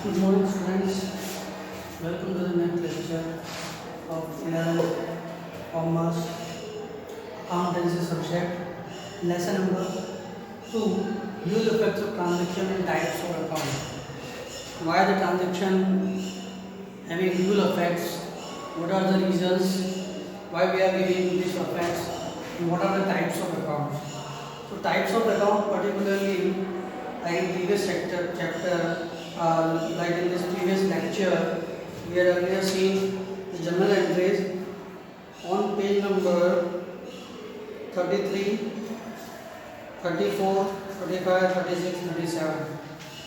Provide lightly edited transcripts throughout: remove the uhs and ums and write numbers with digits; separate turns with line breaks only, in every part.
Good morning, students. Welcome to the next lecture of 11th Commerce Accountancy subject. Lesson number 2. Use effects of transaction and types of account. Why the transaction having dual effects? What are the reasons why we are giving these effects? And what are the types of accounts? So types of account, particularly like in previous chapter, like in this previous lecture, we had earlier seen the journal entries on page number 33, 34, 35, 36, 37.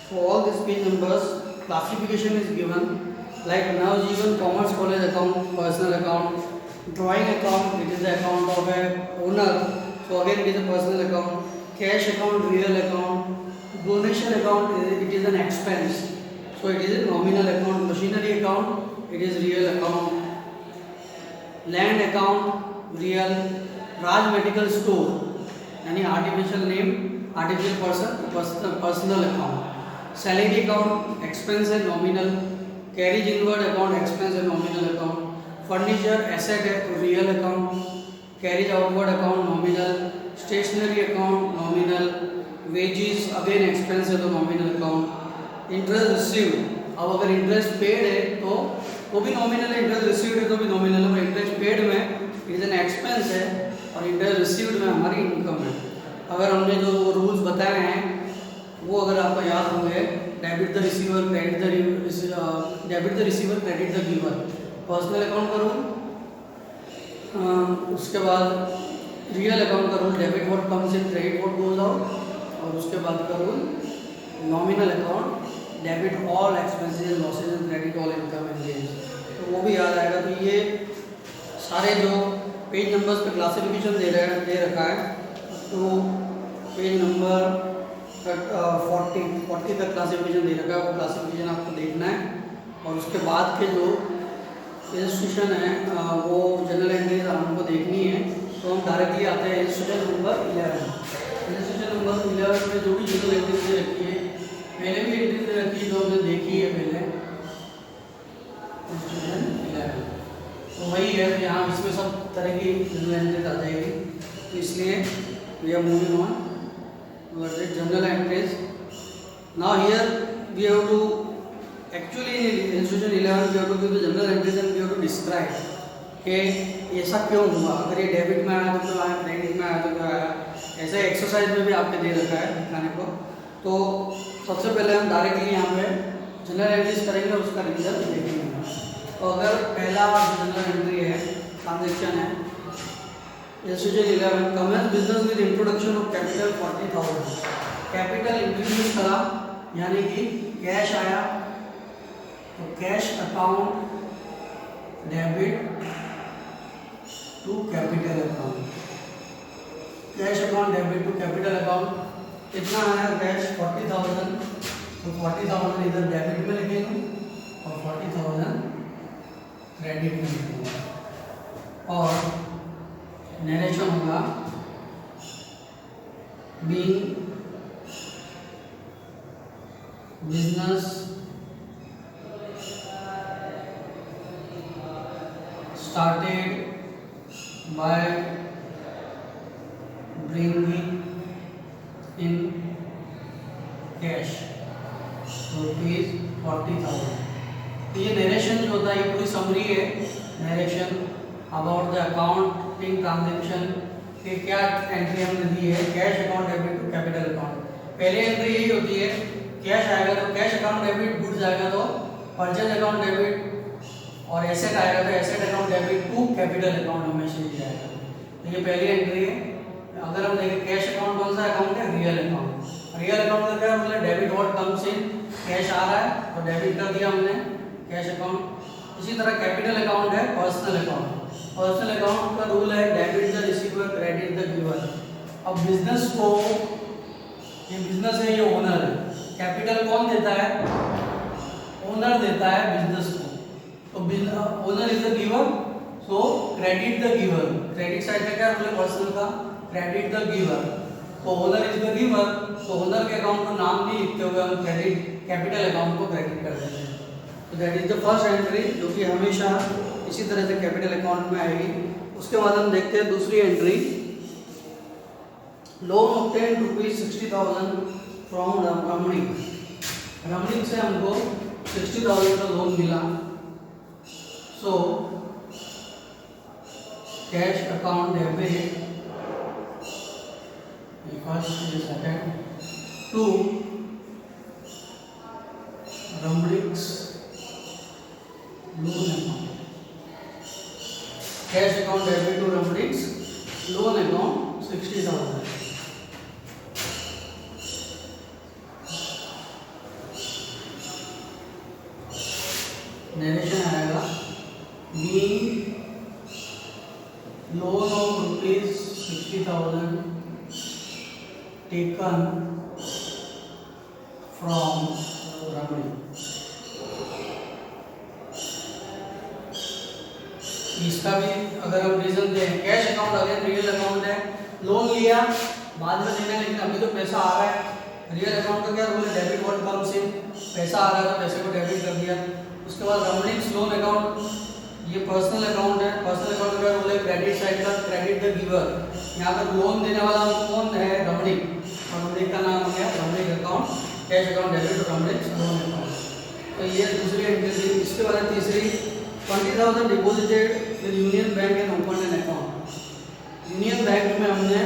So all these page numbers, classification is given. Like now is given commerce college account, personal account, drawing account, it is the account of a owner. So again it is a personal account, cash account, real account, donation account, it is an expense. So it is a nominal account, machinery account, it is real account, land account, real, Raj medical store, any artificial name, artificial person, personal account, salary account, expense and nominal, carriage inward account, expense and nominal account, furniture, asset, real account, carriage outward account, nominal, stationery account, nominal, wages again expense है तो nominal account, interest received, अब अगर interest paid है तो भी nominal है, interest received है तो भी nominal है, interest paid में it is an expense है और interest received में हमारी income है. अगर हमने जो rules बताए हैं वो अगर आपको याद होंगे, debit the receiver, credit the receiver, credit the giver, personal account का rule, उसके बाद रियल अकाउंट का rule debit what comes in credit what goes out, और उसके बाद का rule nominal account debit all expenses losses and credit all income and gains. तो वो भी याद आएगा. तो ये सारे जो पेज नंबर्स पे क्लासिफिकेशन दे रखा है, तो पेज नंबर 40 तक क्लासिफिकेशन दे रखा है, वो क्लासिफिकेशन आपको देखना है. और उसके बाद के जो इलस्ट्रेशन है वो जनरल एंट्रीज हमको देखनी है. तो हम डायरेक्टली आते हैं इलस्ट्रेशन नंबर 11. इलस्ट्रेशन नंबर 11 में जो भी जनरल एंट्रीज दे रखी है, पहले भी एंट्रीज दे रखी है जो हमने देखी है पहले, इलस्ट्रेशन 11 तो वही है. तो यहाँ इसमें सब तरह की जनरल एंट्रीज आ जाएगी. तो इसलिए we are moving on towards general entries. Now here we have to actually in institution 11 we have to give the general entries and we have to describe कि ऐसा क्यों हुआ, अगर ये डेबिट में आया तो क्यों आया, क्रेडिट में आया तो क्यों आया. ऐसे एक्सरसाइज में भी आपके दे रखा है दिखाने को. तो सबसे पहले हम डायरेक्टली यहाँ पे जनरल एंट्रीज करेंगे और उसका रिजल्ट देखेंगे. तो अगर पहला जनरल एंट्री है, ट्रांजेक्शन है, institution 11 commences business with introduction of capital 40,000. Capital introduce करा यानी कि कैश आया, तो cash account debit to capital account, cash account debit to capital account. कितना आया कैश 40,000, तो 40,000 इधर डेबिट में लिखेंगे और 40,000 क्रेडिट में लिखेंगे. और नरेशन होगा being business started by bringing in cash rupees 40,000. तो ये नरेशन जो होता है ये पूरी समरी है. Narration about the accounting transaction के क्या एंट्री हमने दी है, cash account debit to capital account. पहले एंट्री यही होती है, कैश आएगा तो कैश अकाउंट डेबिट, गुड्स आएगा तो परचेज अकाउंट डेबिट, और एसेट आएगा तो asset account debit to capital account हमेशा ही जाएगा. तो ये पहली एंट्री है. अगर हम देखें कैश अकाउंट कौन सा अकाउंट है, रियल अकाउंट. रियल अकाउंट का क्या मतलब debit what comes in, cash आ रहा है तो डेबिट कर दिया हमने कैश अकाउंट. इसी तरह कैपिटल अकाउंट है पर्सनल अकाउंट. पर्सनल अकाउंट का रूल है debit the receiver, credit the giver. अब बिजनेस को, ये बिजनेस है, ये ओनर है. कैपिटल कौन देता है, ओनर देता है बिजनेस को. तो owner is the giver, so credit the giver. Credit side का क्या मतलब पर्सनल का, क्रेडिट द गिवर. तो ओनर इज द गिवर, तो ओनर के अकाउंट को नाम नहीं लिखते हुए हम क्रेडिट कैपिटल अकाउंट को क्रेडिट कर देते हैं। तो that is the first entry जो कि हमेशा इसी तरह से कैपिटल अकाउंट में आएगी। उसके बाद हम देखते हैं दूसरी entry, loan obtain ₹60,000 from Ramanik. Ramanik से हमको 60,000 का लोन मिला। So cash account debit first second to Ramanik's loan account, cash account debit to Ramanik's loan account 60,000। Narration आएगा, being loan of ₹60,000 taken from Ramanik. इसका भी अगर हम रीजन दें, cash account again real account है, लोन लिया बाद में देना, लेकिन अभी तो पैसा आ रहा है। रियल अकाउंट का क्या रूल है, डेबिट व्हाट कम्स इन, पैसा आ रहा है तो पैसे को डेबिट कर दिया। उसके बाद रमणीक्स लोन अकाउंट, ये पर्सनल अकाउंट है। पर्सनल अकाउंट का रूल है क्रेडिट साइड का क्रेडिट द गिवर, यहाँ पर लोन देने वाला कौन है, रमणीक, और रमणीक का नाम हो गया Ramanik account, cash account debit to Ramanik's loan account. तो ये दूसरी एंट्री थी। इसके बाद तीसरी, 20,000 deposited with union bank and open an account. Union Bank में हमने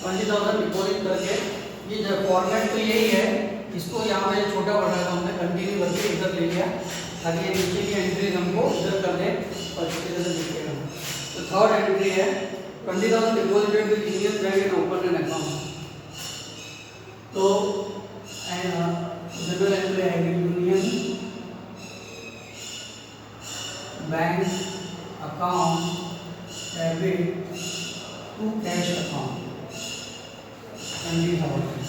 20,000 डिपॉजिट करके, ये जो फॉर्मेट तो यही है, इसको यहाँ पे छोटा बढ़ा तो हमने कंटिन्यू करके इधर ले लिया ताकि ये नीचे की एंट्री हमको इधर कर दे और इस तरह से दिखेगा। तो थर्ड एंट्री है 20,000 deposited with union bank and open an account. तो जनरल एंट्री है union bank account debit to cash account 20,000।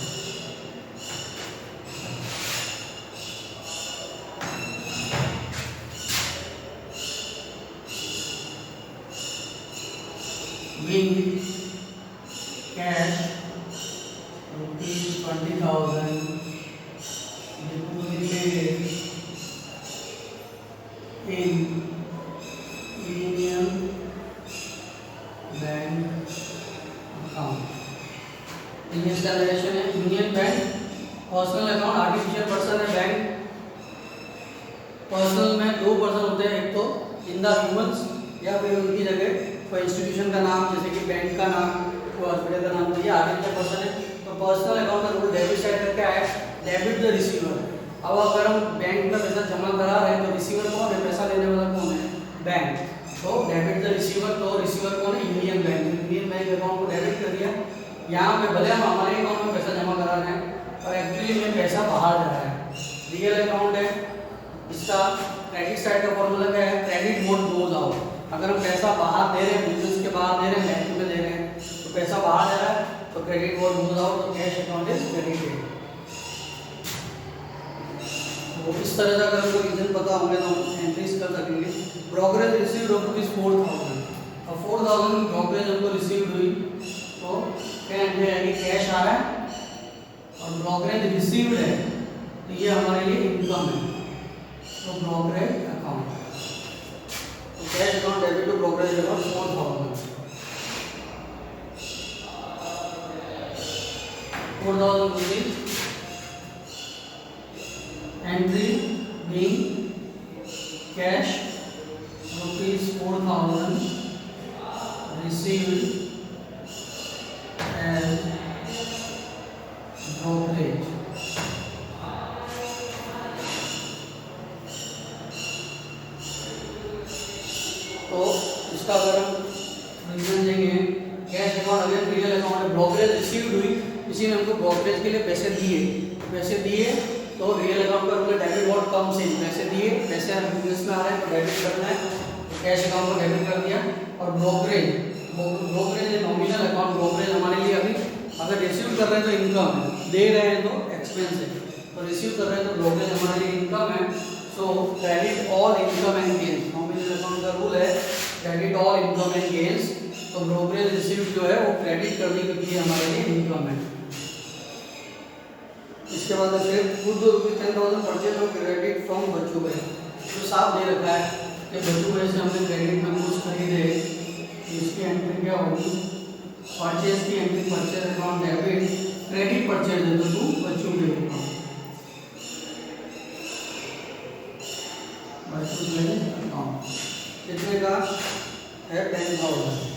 Being cash ₹20,000 deposited in Union Bank account। इसका रिलेशन है union bank, personal account artificial person है bank. Personal में दो person होते हैं, एक तो इन द ह्यूमंस या फिर उनकी जगह कोई इंस्टीट्यूशन का नाम, जैसे कि बैंक का नाम, कोई हॉस्पिटल का नाम, तो ये आर्टिफिशियल पर्सन है। तो पर्सनल अकाउंट का रूल डेबिट साइड का क्या है, डेबिट द रिसीवर। अब अगर हम बैंक का पैसा जमा करा रहे हैं तो रिसीवर कौन है, पैसा लेने वाला कौन है, बैंक। तो डेबिट द रिसीवर, तो रिसीवर कौन है, union bank. Union bank account को डेबिट कर दिया। यहाँ पे भले हम हमारे अकाउंट में पैसा जमा करा रहे हैं और एक्चुअली में पैसा बाहर जा रहा है। रियल अकाउंट है, इसका क्रेडिट साइड का फॉर्मूला क्या है, क्रेडिट मोड गोज आउट। अगर हम पैसा बाहर दे रहे हैं, बिजनेस के बाहर दे रहे हैं, बैंक में दे रहे हैं, तो पैसा बाहर जा रहा है तो क्रेडिट मोड गोज आउट, तो कैश अकाउंट इज क्रेडिटेड। तो इस तरह से अगर हमको रीजन पता होंगे तो हम एंट्रीज कर सकेंगे। ब्रोकरेज रिसीव्ड ऑफ ₹4,000, और 4,000 ब्रोकरेज हमको रिसीव्ड हुई, तो क्या एंट्री आएगी, कैश आ रहा है और ब्रोकरेज रिसीव्ड है, तो ये हमारे लिए इनकम है। तो brokerage account, cash account debit to brokerage account 4,000 rupees entry being cash ₹4,000 received as brokerage। तो इसका अगर हम रीजन देंगे, कैश अकाउंट अगर रियल अकाउंट है, ब्रोकरेज रिसीव्ड हुई, किसी ने हमको ब्रोकरेज के लिए पैसे दिए, तो रियल अकाउंट का रूल डेबिट व्हाट कम्स इन, पैसे दिए, पैसे हम बिजनेस में आ रहे हैं तो डेबिट करना है, तो कैश अकाउंट को डेबिट कर दिया। और ब्रोकरेज नॉमिनल अकाउंट, ब्रोकरेज हमारे लिए अभी अगर रिसीव कर रहे हैं तो इनकम है, दे रहे हैं तो एक्सपेंस है, तो रिसीव कर रहे हैं तो ब्रोकरेज हमारे लिए इनकम है। सो credit all income and gains, nominal account का रूल है credit all income and gains. तो ब्रोकरेज रिसीव्ड जो है वो क्रेडिट करने के लिए हमारे लिए इनकम है। इसके बाद फिर गुड रुपीज 10,000 परचेज और क्रेडिट फ्रॉम बच्चू भाई, तो साफ दे रखा है कि बच्चू भाई से हमने क्रेडिट में कुछ खरीदे, इसकी एंट्री क्या होगी, परचेज की entry purchase account debit, credit purchase है तो to Bachchu Bhai account, Bachchu Bhai account कितने का है 10,000,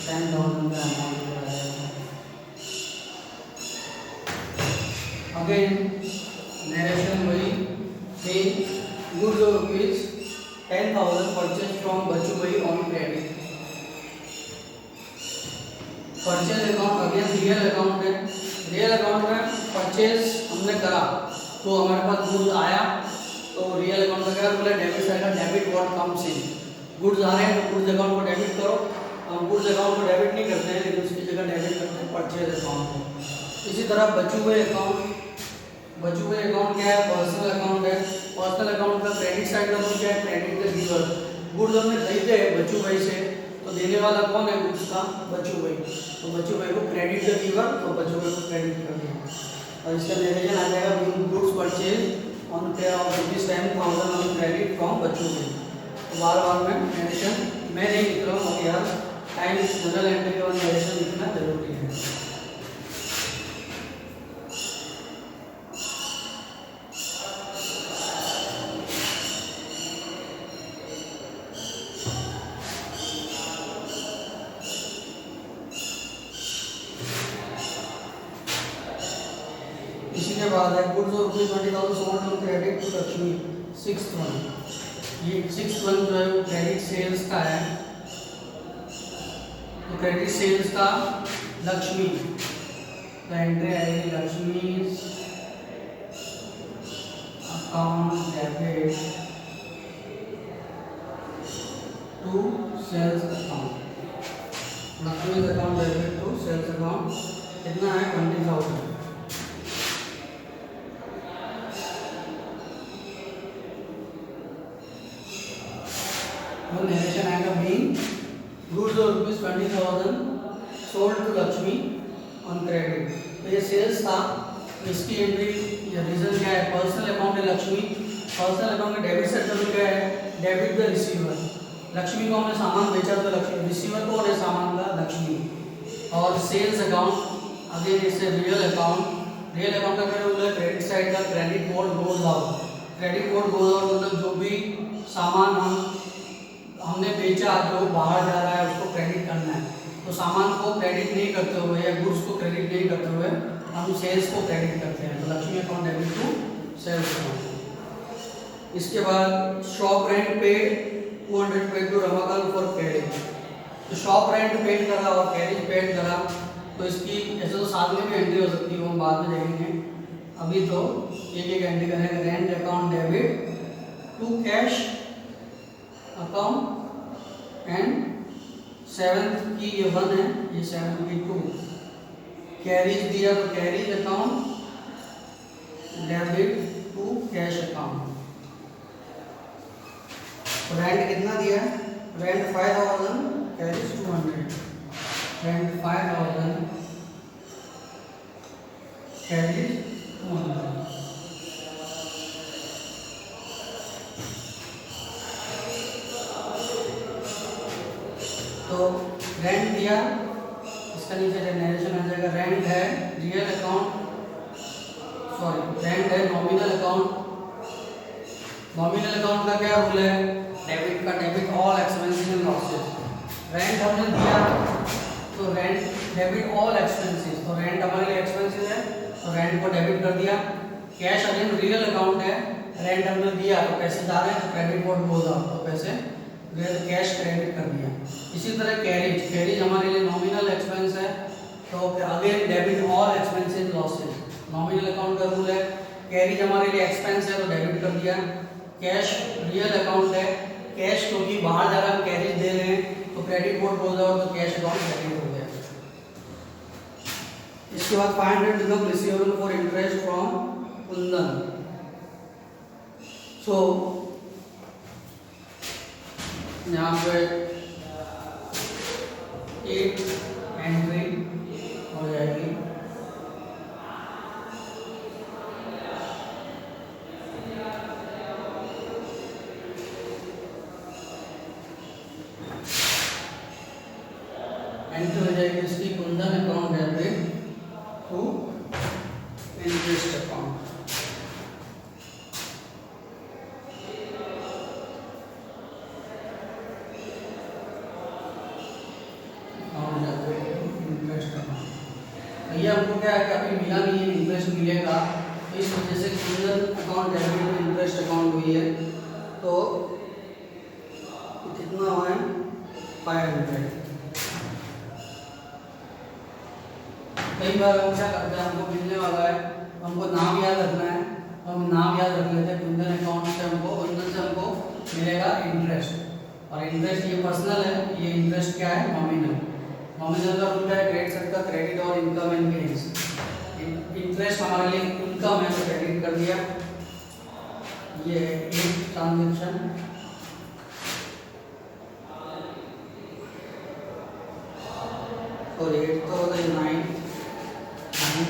10,000 का अमाउंट है। अगेन नरेशन वही सेम गुड्स और रुपीज 10,000 परचेज फ्रॉम बच्चू भाई on credit. Purchase account again real account है, रियल अकाउंट में परचेज हमने करा तो हमारे पास गुड्स आया, तो रियल अकाउंट का क्या बोला, डेबिट साइड का debit what comes in, goods आ रहे हैं तो गुड्स अकाउंट को डेबिट करो, हम गुड्स अकाउंट को डेबिट नहीं करते हैं लेकिन उसकी जगह डेबिट करते हैं परचेज अकाउंट को। इसी तरह बच्चू भाई अकाउंट, बच्चू भाई अकाउंट क्या है, पर्सनल अकाउंट है, पर्सनल अकाउंट का क्रेडिट साइड का क्या है, क्रेडिट द गिवर, गुड्स हमने खरीदे बच्चू भाई से तो देने वाला कौन है गुड्स का, बच्चू भाई, तो बच्चू भाई को क्रेडिट द गिवर, तो बच्चू भाई को क्रेडिट कर दिया। और इसका नरेशन आ जाएगा goods purchase on pay of rupees 10,000 on credit from Bachchu Bhai. तो बार बार मैं नरेशन मैं नहीं लिख रहा हूँ, यार टाइम जनरल एंट्री और नरेशन लिखना जरूरी है। इसी के बाद है गुड्स और rupees 20,000 sold on credit to Lakshmi, 6th one, ये 6th वन जो है वो क्रेडिट सेल्स का है, तो क्रेडिट सेल्स का लक्ष्मी, तो एंट्री आएगी Lakshmi account debit to sales account, Lakshmi account debit to sales account कितना है 20,000। नरेशन आएगा बीइंग गुड्स और rupees 20,000 sold to Lakshmi on credit, तो ये सेल्स था, इसकी एंट्री या रीजन क्या है, पर्सनल अकाउंट है लक्ष्मी, पर्सनल अकाउंट का डेबिट साइड में क्या है, डेबिट द रिसीवर, लक्ष्मी को हमने सामान बेचा तो लक्ष्मी, रिसीवर कौन है सामान का, लक्ष्मी। और सेल्स अकाउंट अगेन इससे रियल अकाउंट, रियल अकाउंट का क्या रूल है, क्रेडिट साइड का credit code goes out, credit code goes out मतलब जो भी सामान हमने बेचा जो बाहर जा रहा है उसको क्रेडिट करना है, तो सामान को क्रेडिट नहीं करते हुए या गुड्स को क्रेडिट नहीं करते हुए हम सेल्स को क्रेडिट करते हैं, तो Lakshmi account debit to sales account. इसके बाद shop rent paid 200 paid to Ramakant for carriage, तो शॉप रेंट पेड करा और कैरेज पेड करा, तो इसकी ऐसे तो साथ में भी एंट्री हो सकती है, वो हम बाद में देखेंगे, अभी तो एक एक एंट्री करेंगे। Rent account debit to cash account and 7th की ये 1 है, ये 7th की 2, कैरीज दिया तो carriage account debit to cash account. Rent कितना दिया, रेंट 5,000 कैरीज 200, रेंट 5,000 कैरीज 200। तो रेंट दिया, इसका नीचे नरेशन आ जाएगा, रेंट है रियल अकाउंट, सॉरी रेंट है नॉमिनल अकाउंट, नॉमिनल अकाउंट का क्या रूल है, डेबिट का debit all expenses and losses, rent हमने दिया तो रेंट डेबिट ऑल एक्सपेंसेस, तो रेंट हमारे लिए एक्सपेंसेस है तो रेंट को डेबिट कर दिया। कैश अगेन रियल अकाउंट है, रेंट हमने दिया तो पैसे जा रहे हैं तो क्रेडिट बोर्ड बोल रहा तो पैसे कैश क्रेडिट कर दिया। इसी तरह कैरेज, कैरेज हमारे लिए नॉमिनल एक्सपेंस है तो again debit all expenses losses, nominal account का रूल है, कैरेज हमारे लिए एक्सपेंस है तो डेबिट कर दिया। कैश रियल अकाउंट है, कैश क्योंकि बाहर जा रहा है कैरेज दे रहे हैं तो क्रेडिट बोर्ड बोल रहा तो कैश अकाउंट क्रेडिट हो गया। इसके बाद 500 become receivable for interest from Kundan, so यहाँ पे एक एंट्री हो जाएगी। एंट्री हो जाएगी इसकी Kundan account debit to interest account. भैया हमको क्या है कि अभी मिला नहीं है, इंटरेस्ट मिलेगा, तो इस वजह से Kundan account debit to interest account हुई है। तो कितना हुआ है 500। कई बार हम क्या करते हैं, हमको मिलने वाला है, हमको नाम याद रखना है, हम नाम याद रख लेते हैं। कुंदन अकाउंट से हमको कुंदन से हमको मिलेगा इंटरेस्ट, और इंटरेस्ट ये पर्सनल है, ये इंटरेस्ट क्या है नॉमिनल। नॉमिनल का रूल क्या है, क्रेडिट साइड का क्रेडिट और इनकम एंड गेन्स। इंटरेस्ट हमारे लिए इनकम है तो क्रेडिट कर दिया, ये एक ट्रांजेक्शन। और 8 तो होता है 9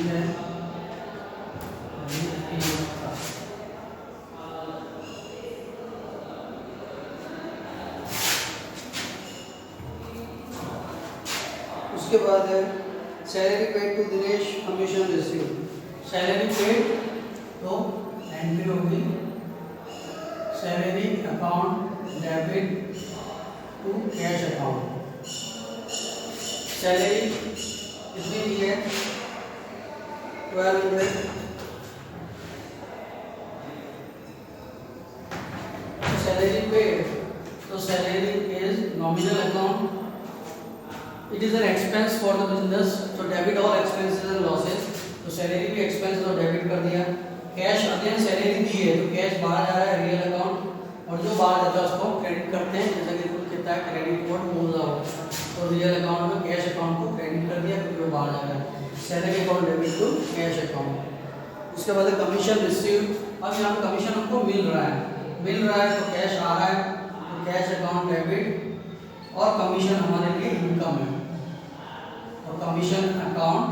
है। उसके बाद है salary paid to Dinesh, commission receive. Salary paid तो एंट्री होगी salary account debit to cash account. Salary कितनी दी है 1200। सैलरी पेड तो salary is nominal account, it is an expense for the business, तो debit all expenses and losses. तो salary भी expense तो डेबिट कर दिया। कैश अगेन सैलरी दी है तो कैश बाहर जा रहा है रियल अकाउंट, और जो बाहर जाता है उसको क्रेडिट करते हैं, जैसा कि कुछ कहता है क्रेडिट कोड मूव आउट। तो रियल अकाउंट में कैश अकाउंट को क्रेडिट कर दिया क्योंकि वो बाहर जा रहा है। Salary account debit to cash account. उसके बाद कमीशन रिसीव। अब यहाँ कमीशन हमको मिल रहा है तो कैश आ रहा है तो कैश अकाउंट डेबिट, और कमीशन हमारे लिए इनकम है, और commission account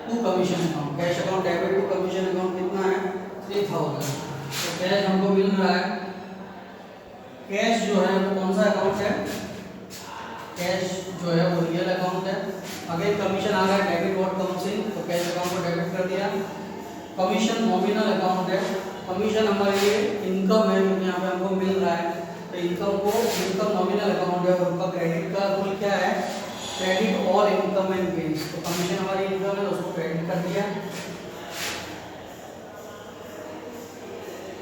to commission account. Cash account debit to commission account कितना है 3000। तो कैश हमको मिल रहा है। कैश जो है वो कौन सा अकाउंट है, कैश जो है वो रियल अकाउंट है। अगेन कमीशन आ रहा है डेबिट व्हाट कम्स इन, तो कैश अकाउंट को डेबिट कर दिया। कमीशन नॉमिनल अकाउंट है, कमीशन हमारे लिए इनकम है क्योंकि यहाँ पे हमको मिल रहा है, तो इनकम नॉमिनल अकाउंट है, और उनका क्रेडिट का रूल क्या है, credit all income and gains. तो कमीशन हमारी इनकम है तो उसको क्रेडिट कर दिया।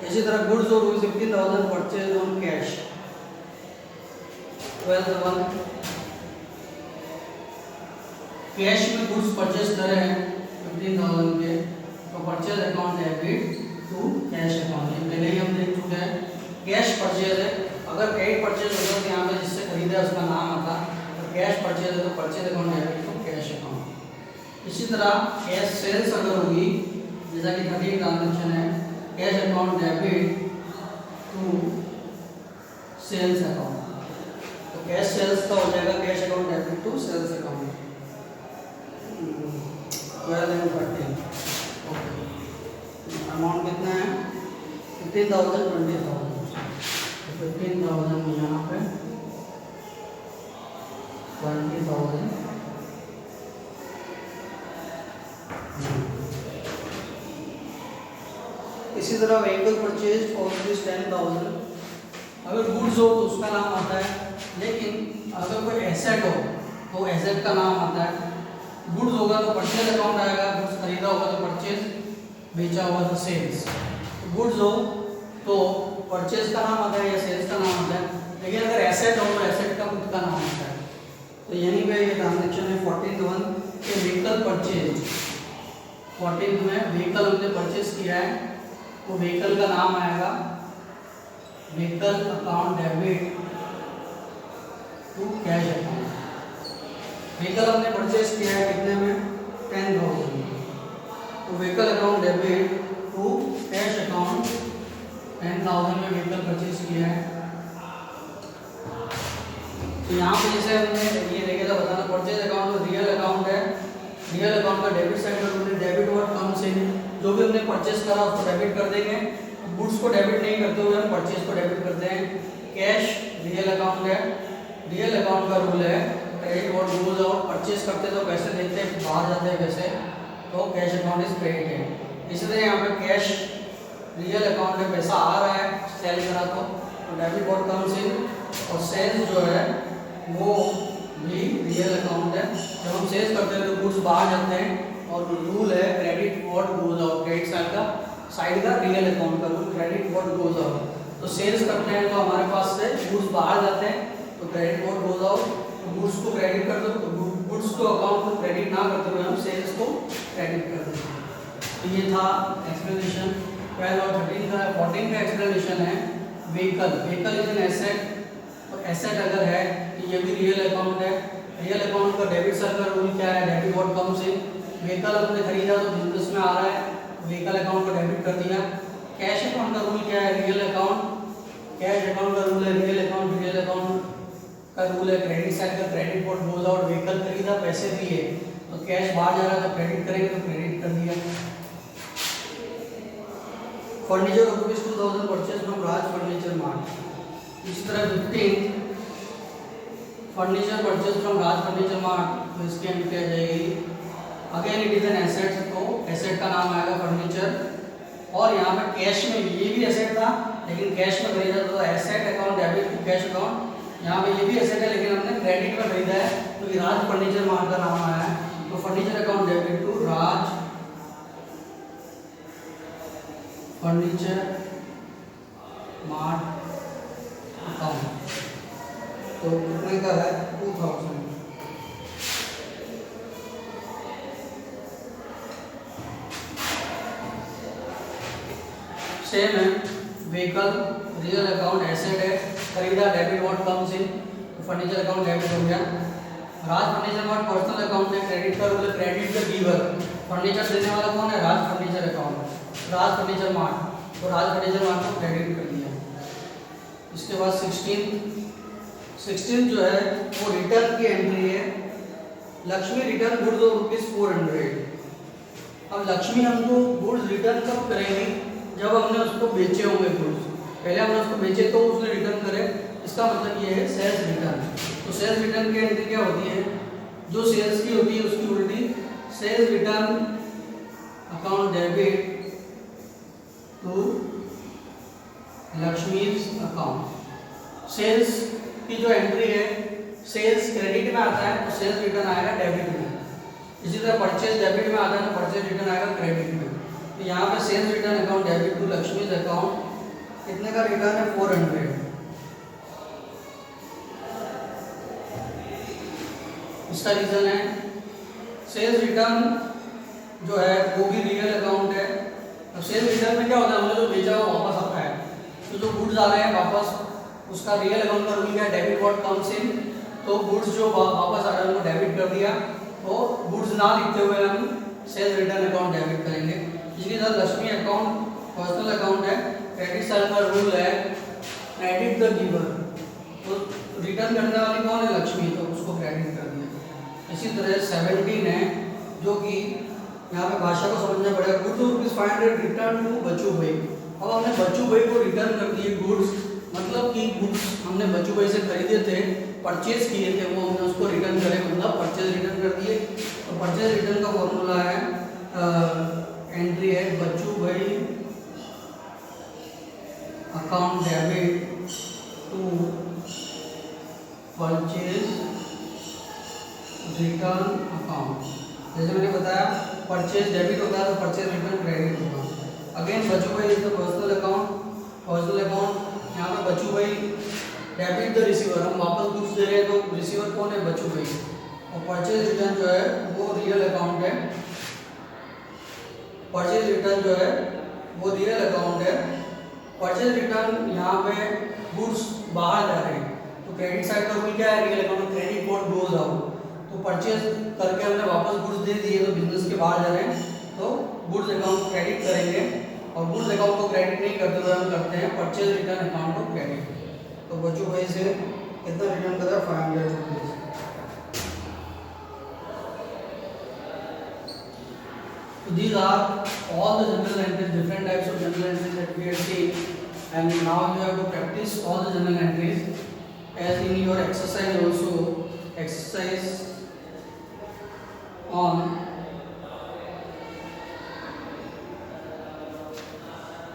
इसी तरह गुड्स और 15,000 परचेज ऑन कैश 12,000। कैश में गुड्स परचेज करे हैं 15,000 के, तो purchase account debit to cash account. ये पहले ही हम देख चुके हैं, कैश परचेज है। अगर क्रेडिट परचेज होता तो यहाँ पे जिससे खरीदा है उसका नाम आता, तो कैश परचेज है तो purchase account debit to cash account. इसी तरह कैश सेल्स अगर होगी, जैसा कि 30 ट्रांजेक्शन है, cash account debit to sales account. तो कैश सेल्स का हो जाएगा cash account debit to sales account 12 and 13। Amount कितना है 15,000 20,000। 15,000 यहाँ पे 20,000। इसी तरह व्हीकल परचेज और 10,000। अगर गुड्स हो तो उसका नाम आता है, लेकिन अगर कोई एसेट हो तो एसेट का नाम आता है। गुड्स होगा तो परचेज अकाउंट आएगा, गुड्स खरीदा होगा तो परचेज, बेचा होगा तो सेल्स। गुड्स हो तो परचेज का नाम आता है या सेल्स का नाम आता है, लेकिन अगर एसेट हो तो एसेट का खुद का नाम आता है। तो यहीं पे ये ट्रांजेक्शन है 14th के व्हीकल परचेज। 14th में व्हीकल हमने परचेज किया है, तो व्हीकल का नाम आएगा vehicle account debit to cash account. Vehicle हमने परचेज किया है कितने में 10,000, तो vehicle account debit to cash account 10,000 में व्हीकल परचेज किया है। तो यहाँ पे जैसे हमने ये देखे था बताना अकाउंट का डेबिट साइड का रूल है डेबिट व्हाट कम्स इन, जो भी हमने परचेस करा उसको डेबिट कर देंगे। गुड्स को डेबिट नहीं करते हुए हम परचेस को डेबिट करते हैं। कैश रियल अकाउंट है, रियल अकाउंट का रूल है credit what goes out, purchase करते तो पैसे देते हैं बाहर जाते हैं पैसे, तो कैश अकाउंट इज क्रेडिट है। इसी तरह यहाँ पे कैश रियल अकाउंट में पैसा आ रहा है सेल करा तो डेबिट व्हाट कम्स इन, और सेल्स जो है वो भी रियल अकाउंट है। जब हम सेल्स करते हैं तो गुड्स बाहर जाते हैं और रूल है credit what goes out, credit side का रियल अकाउंट का rule credit what goes out. तो सेल्स करते हैं तो हमारे पास से गुड्स बाहर जाते हैं तो क्रेडिट व्हाट गोज आउट, तो गुड्स को क्रेडिट कर दो, तो गुड्स को अकाउंट को क्रेडिट ना करते हुए हम सेल्स को क्रेडिट कर देते हैं। तो ये था एक्सप्लेनेशन 12 और 13 का। 14 का एक्सप्लेनेशन है vehicle. Vehicle is an asset, तो एसेट अगर है तो ये भी रियल अकाउंट है। रियल अकाउंट का डेबिट साइड का रूल क्या है, debit what comes in. Vehicle हमने खरीदा तो बिजनेस में आ रहा है, व्हीकल अकाउंट को डेबिट कर दिया। कैश अकाउंट का रूल क्या है, रियल अकाउंट, कैश अकाउंट का रूल है रियल अकाउंट, रियल अकाउंट का रूल है क्रेडिट साइड का credit what goes out. Vehicle खरीदा पैसे दिए तो कैश बाहर जा रहा है तो क्रेडिट करेंगे तो क्रेडिट कर दिया। Furniture of ₹2000 purchase from Raj furniture mart. इसी तरह 15 furniture purchase from Raj furniture mart, तो इसकी एंट्री आ जाएगी again it is an asset, तो एसेट का नाम आएगा फर्नीचर। और यहाँ पे कैश में ये भी एसेट था लेकिन कैश में खरीदा तो asset account debit to cash account. यहाँ पे ये भी एसेट है लेकिन हमने क्रेडिट में खरीदा है तो ये राज फर्नीचर मार्ट का नाम आया है। तो furniture account debit to Raj furniture mart account, तो कितने का है 2000। सेम है व्हीकल रियल अकाउंट एसेट है, खरीदा डेबिट व्हाट कम्स इन, तो फर्नीचर अकाउंट डेबिट हो गया। राज फर्नीचर मार्ट पर्सनल अकाउंट है, क्रेडिट का रूल है क्रेडिट द गिवर। फर्नीचर देने वाला कौन है, राज फर्नीचर अकाउंट, राज फर्नीचर मार्ट, तो राज फर्नीचर मार्ट को क्रेडिट कर दिया। इसके बाद 16 जो है वो रिटर्न की एंट्री है। Lakshmi return goods of ₹400। अब लक्ष्मी हमको गुड्स रिटर्न कब करेगी, जब हमने उसको बेचे होंगे गुड्स। पहले हमने उसको बेचे तो उसने रिटर्न करे, इसका मतलब ये है सेल्स रिटर्न। तो सेल्स रिटर्न की एंट्री क्या होती है, जो सेल्स की होती है उसकी उल्टी sales return account debit to Lakshmi's account. Sales की जो एंट्री है सेल्स क्रेडिट में आता है तो सेल्स रिटर्न आएगा डेबिट में। इसी तरह परचेज डेबिट में आता है तो परचेज रिटर्न आएगा क्रेडिट में। तो यहाँ पे sales return account debit to Lakshmi's account कितने का रिटर्न है 400। इसका रीजन है सेल्स रिटर्न जो है वो भी रियल अकाउंट है। अब सेल्स रिटर्न में क्या होता है, हमने जो बेचा वो वापस आता है, तो जो गुड्स आ रहे हैं वापस उसका रियल अकाउंट का रूल क्या है, डेबिट व्हाट कम्स इन। तो गुड्स जो वापस आ रहे हैं उनको डेबिट कर दिया, तो गुड्स ना लिखते हुए हम सेल्स रिटर्न अकाउंट डेबिट करेंगे। इसके साथ लक्ष्मी अकाउंट पर्सनल अकाउंट है, क्रेडिट साइड का रूल है क्रेडिट द गिवर, तो रिटर्न करने वाली कौन है, लक्ष्मी, तो उसको क्रेडिट कर दिया। इसी तरह 17 है जो कि यहाँ पे भाषा को समझना पड़ेगा। गुड्स ₹500 रिटर्न टू बच्चू भाई। अब हमने बच्चू भाई को रिटर्न कर दिए गुड्स, मतलब कि गुड्स हमने बच्चू भाई से खरीदे थे, परचेज किए थे, वो हमने उसको रिटर्न करे, मतलब परचेज रिटर्न कर दिए। तो परचेज रिटर्न का फॉर्मूला है एंट्री है Bachchu Bhai account debit to purchase return account. जैसे मैंने बताया परचेज डेबिट होता है तो परचेज रिटर्न क्रेडिट होगा। Again Bachchu Bhai is the personal account, यहाँ पे बच्चू भाई डेबिट द रिसीवर, हम वापस गुड्स दे रहे हैं तो रिसीवर कौन है, बच्चू भाई। और परचेज रिटर्न जो है वो रियल अकाउंट है, परचेज रिटर्न जो है वो रियल अकाउंट है। परचेज रिटर्न यहाँ पे गुड्स बाहर जा रहे हैं तो क्रेडिट साइड का रूल क्या है, रियल अकाउंट में क्रेडिट व्हाट गोज आउट। तो परचेज करके हमने वापस गुड्स दे दिए तो बिजनेस के बाहर जा रहे हैं तो गुड्स अकाउंट क्रेडिट करेंगे, और गुड्स अकाउंट को क्रेडिट नहीं करते हुए हम करते हैं परचेज रिटर्न अकाउंट को क्रेडिट। तो बच्चों भाई से कितना रिटर्न कर रहा है, ₹500। So these are all the journal entries, different types of journal entries that we have seen, and now you have to practice all the journal entries as in your exercise also. Exercise on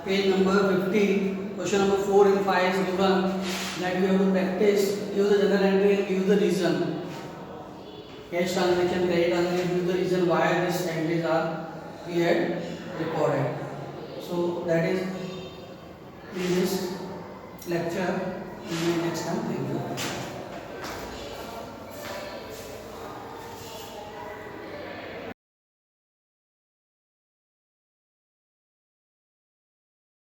page number 50, question number 4 and 5 is given that you have to practice, give the journal entry and give the reason. Cash transaction, credit transaction, give the reason why these entries are we had recorded. So that is in this lecture. In the next time, thank you.